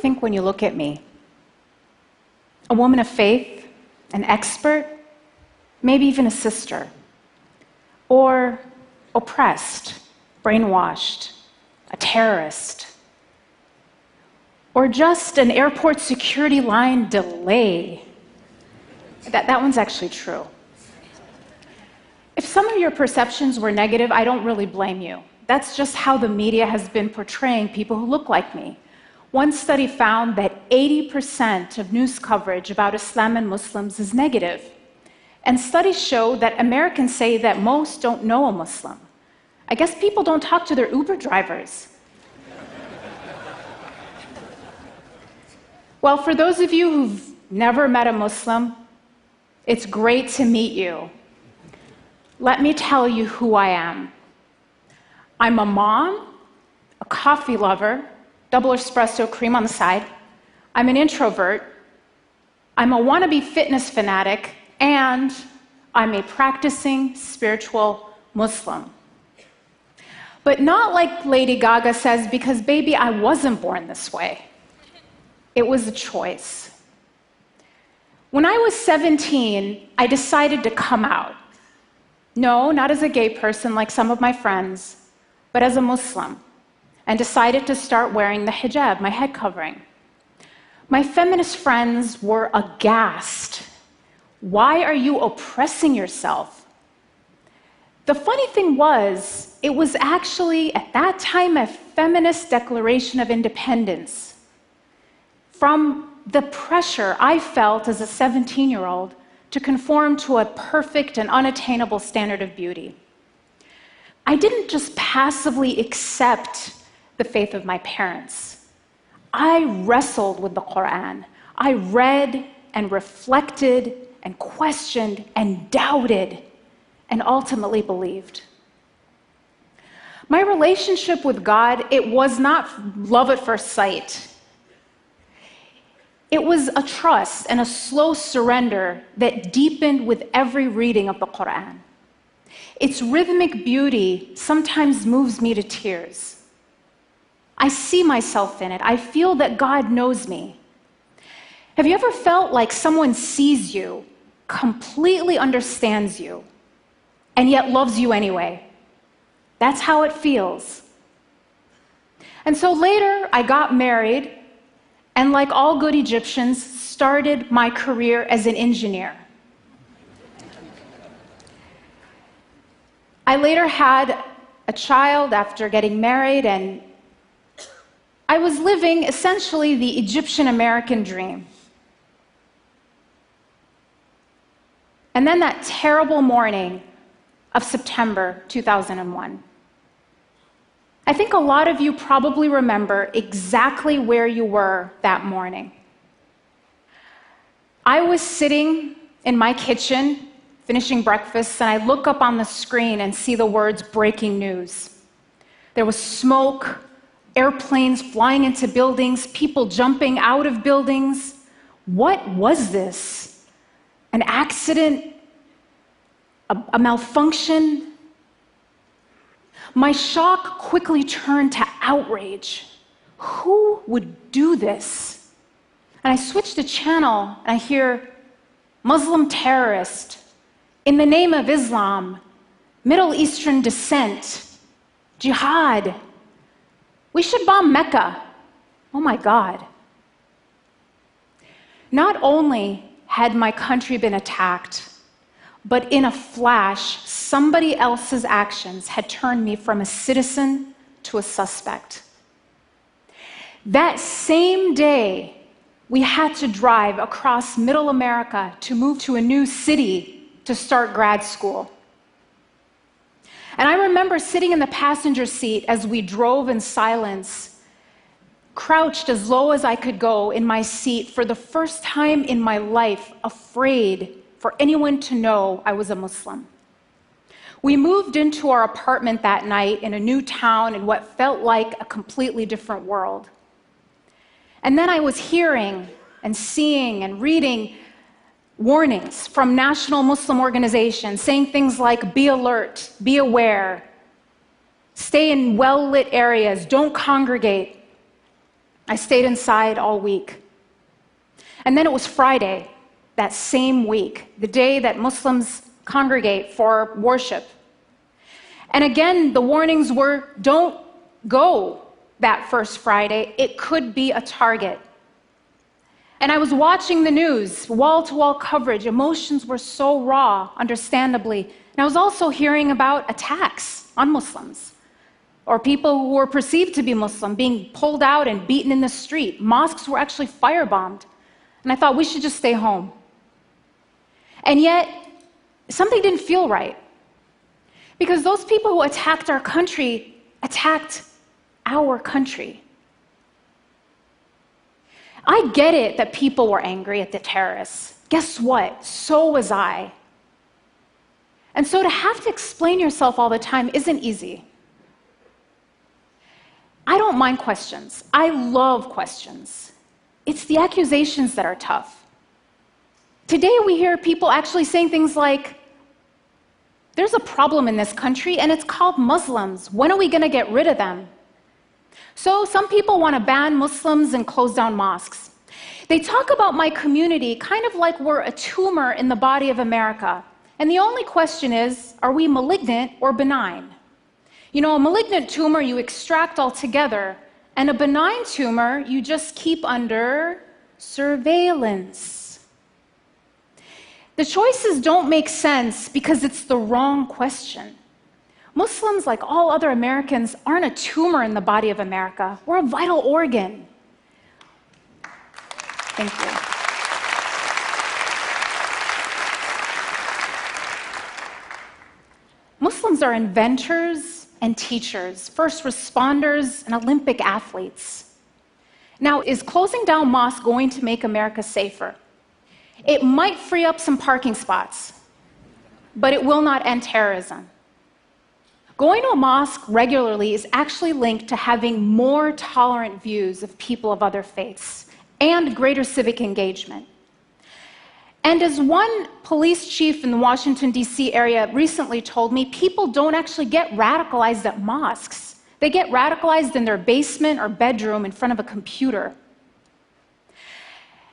think when you look at me? A woman of faith, an expert, maybe even a sister, or oppressed, brainwashed, a terrorist, or just an airport security line delay. That one's actually true. If some of your perceptions were negative, I don't really blame you. That's just how the media has been portraying people who look like me. One study found that 80% of news coverage about Islam and Muslims is negative. And studies show that Americans say that most don't know a Muslim. I guess people don't talk to their Uber drivers. Well, for those of you who've never met a Muslim, it's great to meet you. Let me tell you who I am. I'm a mom, a coffee lover, double espresso, cream on the side. I'm an introvert. I'm a wannabe fitness fanatic, and I'm a practicing spiritual Muslim. But not like Lady Gaga says, because baby, I wasn't born this way. It was a choice. When I was 17, I decided to come out. No, not as a gay person like some of my friends, but as a Muslim, and decided to start wearing the hijab, my head covering. My feminist friends were aghast. Why are you oppressing yourself? The funny thing was, it was actually, at that time, a feminist declaration of independence from the pressure I felt as a 17-year-old to conform to a perfect and unattainable standard of beauty. I didn't just passively accept the faith of my parents. I wrestled with the Quran. I read and reflected and questioned and doubted and ultimately believed. My relationship with God, it was not love at first sight. It was a trust and a slow surrender that deepened with every reading of the Quran. Its rhythmic beauty sometimes moves me to tears. I see myself in it. I feel that God knows me. Have you ever felt like someone sees you, completely understands you, and yet loves you anyway? That's how it feels. And so later, I got married, and like all good Egyptians, started my career as an engineer. I later had a child after getting married, and I was living essentially the Egyptian American dream. And then that terrible morning of September 2001. I think a lot of you probably remember exactly where you were that morning. I was sitting in my kitchen, finishing breakfast, and I look up on the screen and see the words breaking news. There was smoke, airplanes flying into buildings, people jumping out of buildings. What was this? An accident? A malfunction? My shock quickly turned to outrage. Who would do this? And I switched the channel and I hear Muslim terrorist, in the name of Islam, Middle Eastern descent, jihad. We should bomb Mecca. Oh my God. Not only had my country been attacked, but in a flash, somebody else's actions had turned me from a citizen to a suspect. That same day, we had to drive across Middle America to move to a new city to start grad school. And I remember sitting in the passenger seat as we drove in silence, crouched as low as I could go in my seat for the first time in my life, afraid for anyone to know I was a Muslim. We moved into our apartment that night in a new town in what felt like a completely different world. And then I was hearing and seeing and reading warnings from national Muslim organizations saying things like, be alert, be aware, stay in well-lit areas, don't congregate. I stayed inside all week. And then it was Friday, that same week, the day that Muslims congregate for worship. And again, the warnings were, don't go that first Friday. It could be a target. And I was watching the news, wall-to-wall coverage. Emotions were so raw, understandably. And I was also hearing about attacks on Muslims, or people who were perceived to be Muslim being pulled out and beaten in the street. Mosques were actually firebombed. And I thought we should just stay home. And yet, something didn't feel right. Because those people who attacked our country attacked our country. I get it that people were angry at the terrorists. Guess what? So was I. And so to have to explain yourself all the time isn't easy. I don't mind questions. I love questions. It's the accusations that are tough. Today we hear people actually saying things like, there's a problem in this country and it's called Muslims. When are we going to get rid of them? So some people want to ban Muslims and close down mosques. They talk about my community kind of like we're a tumor in the body of America. And the only question is, are we malignant or benign? You know, a malignant tumor you extract altogether, and a benign tumor you just keep under surveillance. The choices don't make sense because it's the wrong question. Muslims, like all other Americans, aren't a tumor in the body of America. We're a vital organ. Thank you. Muslims are inventors and teachers, first responders and Olympic athletes. Now, is closing down mosques going to make America safer? It might free up some parking spots, but it will not end terrorism. Going to a mosque regularly is actually linked to having more tolerant views of people of other faiths and greater civic engagement. And as one police chief in the Washington, D.C. area recently told me, people don't actually get radicalized at mosques. They get radicalized in their basement or bedroom in front of a computer.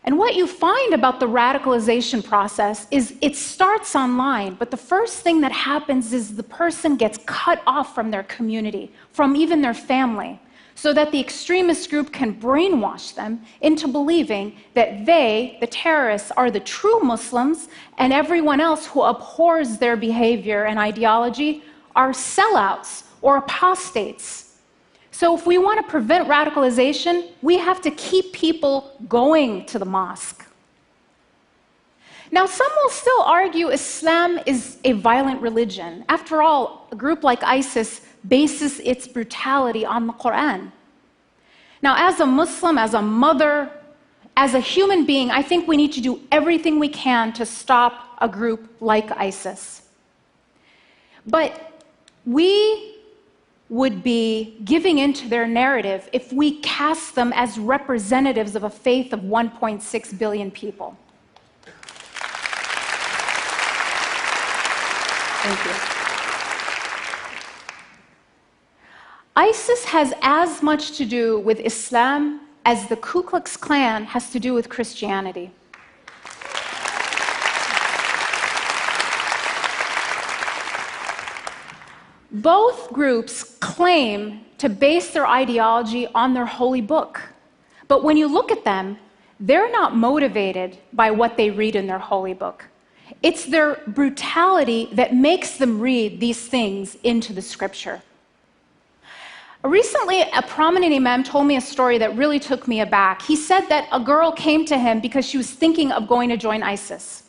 And what you find about the radicalization process is it starts online, but the first thing that happens is the person gets cut off from their community, from even their family, so that the extremist group can brainwash them into believing that they, the terrorists, are the true Muslims, and everyone else who abhors their behavior and ideology are sellouts or apostates. So if we want to prevent radicalization, we have to keep people going to the mosque. Now, some will still argue Islam is a violent religion. After all, a group like ISIS bases its brutality on the Quran. Now, as a Muslim, as a mother, as a human being, I think we need to do everything we can to stop a group like ISIS. But we would be giving into their narrative if we cast them as representatives of a faith of 1.6 billion people. Thank you. ISIS has as much to do with Islam as the Ku Klux Klan has to do with Christianity. Both groups claim to base their ideology on their holy book. But when you look at them, they're not motivated by what they read in their holy book. It's their brutality that makes them read these things into the scripture. Recently, a prominent imam told me a story that really took me aback. He said that a girl came to him because she was thinking of going to join ISIS.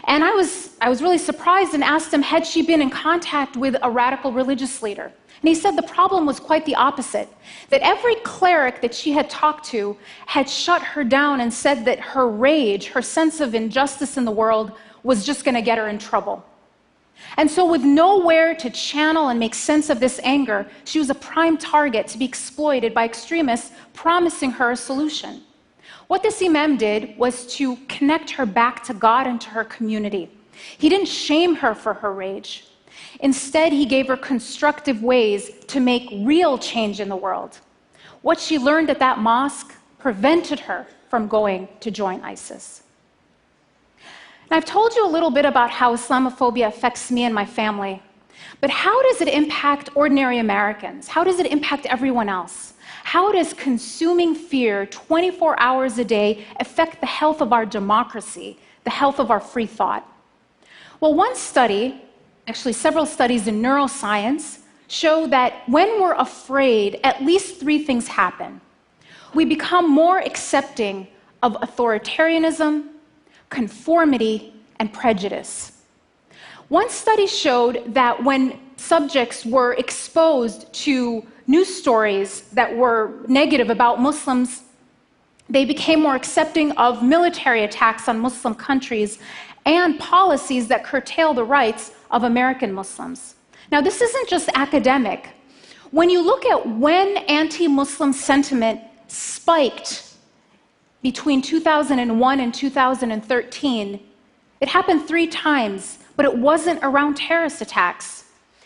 And I was really surprised and asked him, had she been in contact with a radical religious leader? And he said the problem was quite the opposite, that every cleric that she had talked to had shut her down and said that her rage, her sense of injustice in the world, was just going to get her in trouble. And so with nowhere to channel and make sense of this anger, she was a prime target to be exploited by extremists promising her a solution. What this imam did was to connect her back to God and to her community. He didn't shame her for her rage. Instead, he gave her constructive ways to make real change in the world. What she learned at that mosque prevented her from going to join ISIS. And I've told you a little bit about how Islamophobia affects me and my family, but how does it impact ordinary Americans? How does it impact everyone else? How does consuming fear 24 hours a day affect the health of our democracy, the health of our free thought? Well, one study, actually several studies in neuroscience, show that when we're afraid, at least 3 things happen. We become more accepting of authoritarianism, conformity, and prejudice. One study showed that when subjects were exposed to news stories that were negative about Muslims, they became more accepting of military attacks on Muslim countries and policies that curtail the rights of American Muslims. Now, this isn't just academic. When you look at when anti-Muslim sentiment spiked between 2001 and 2013, it happened 3 times, but it wasn't around terrorist attacks.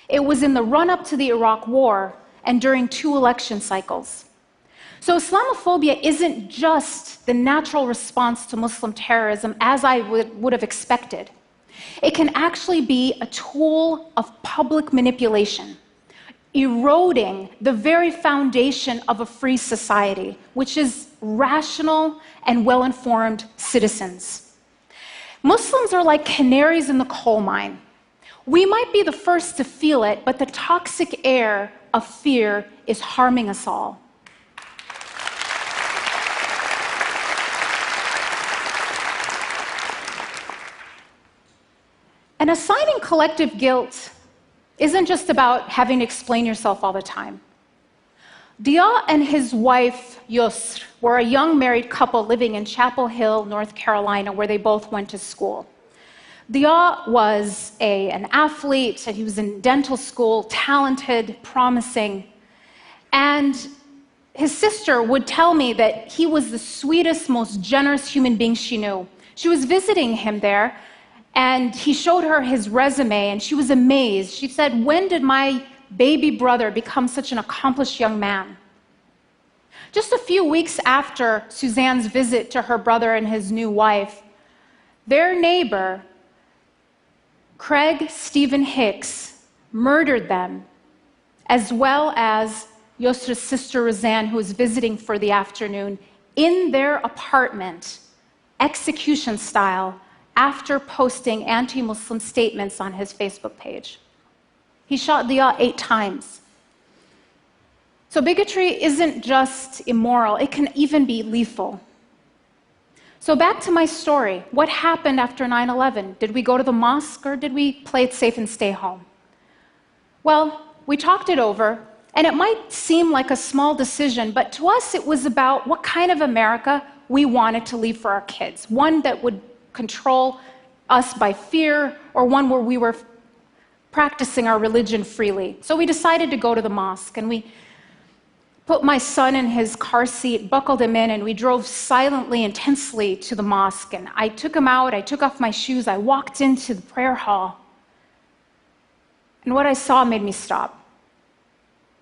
It was in the run-up to the Iraq War and during 2 election cycles. So Islamophobia isn't just the natural response to Muslim terrorism as I would have expected. It can actually be a tool of public manipulation, eroding the very foundation of a free society, which is rational and well-informed citizens. Muslims are like canaries in the coal mine. We might be the first to feel it, but the toxic air of fear is harming us all. And assigning collective guilt isn't just about having to explain yourself all the time. Dalia and his wife, Yusr, were a young married couple living in Chapel Hill, North Carolina, where they both went to school. Dalia was an athlete, he was in dental school, talented, promising, and his sister would tell me that he was the sweetest, most generous human being she knew. She was visiting him there, and he showed her his resume, and she was amazed. She said, "When did my baby brother become such an accomplished young man?" Just a few weeks after Suzanne's visit to her brother and his new wife, their neighbor, Craig Stephen Hicks, murdered them, as well as Yusra's sister Roseanne, who was visiting for the afternoon, in their apartment, execution style, after posting anti-Muslim statements on his Facebook page. He shot Dalia 8 times. So bigotry isn't just immoral, it can even be lethal. So back to my story. What happened after 9/11? Did we go to the mosque or did we play it safe and stay home? Well, we talked it over, and it might seem like a small decision, but to us it was about what kind of America we wanted to leave for our kids. One that would control us by fear, or one where we were practicing our religion freely. So we decided to go to the mosque, and we put my son in his car seat, buckled him in, and we drove silently and tensely to the mosque. And I took him out, I took off my shoes, I walked into the prayer hall. And what I saw made me stop.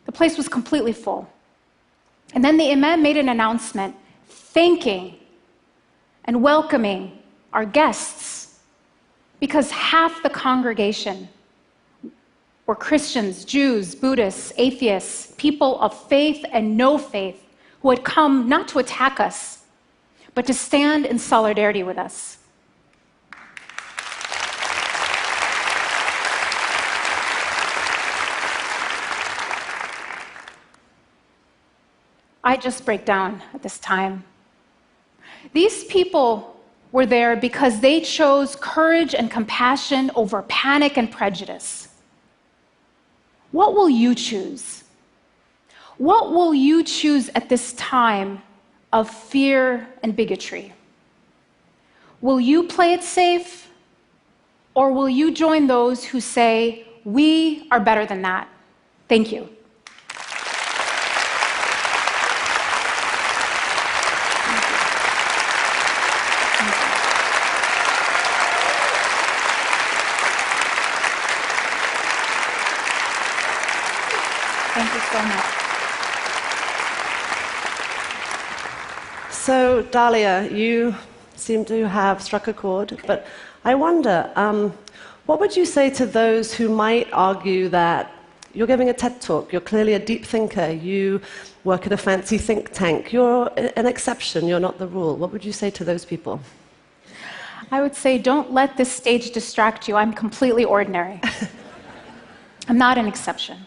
The place was completely full. And then the imam made an announcement thanking and welcoming our guests, because half the congregation were Christians, Jews, Buddhists, atheists, people of faith and no faith, who had come not to attack us, but to stand in solidarity with us. I just break down at this time. These people were there because they chose courage and compassion over panic and prejudice. What will you choose? What will you choose at this time of fear and bigotry? Will you play it safe, or will you join those who say, we are better than that? Thank you. Thank you so much. So, Dalia, you seem to have struck a chord, but I wonder, what would you say to those who might argue that you're giving a TED talk, you're clearly a deep thinker, you work at a fancy think tank, you're an exception, you're not the rule? What would you say to those people? I would say, don't let this stage distract you. I'm completely ordinary. I'm not an exception.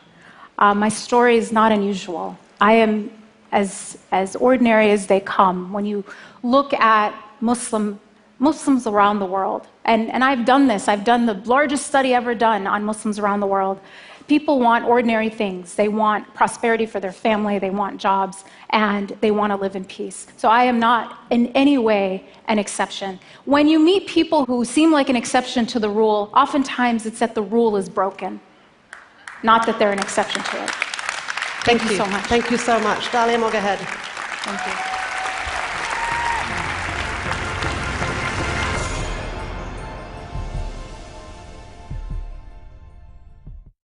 My story is not unusual. I am as ordinary as they come. When you look at Muslims around the world, and I've done this, I've done the largest study ever done on Muslims around the world. People want ordinary things. They want prosperity for their family, they want jobs, and they want to live in peace. So I am not in any way an exception. When you meet people who seem like an exception to the rule, oftentimes it's that the rule is broken, not that they're an exception to it. Thank you so much. Thank you so much. Dalia Mogahed. Thank you.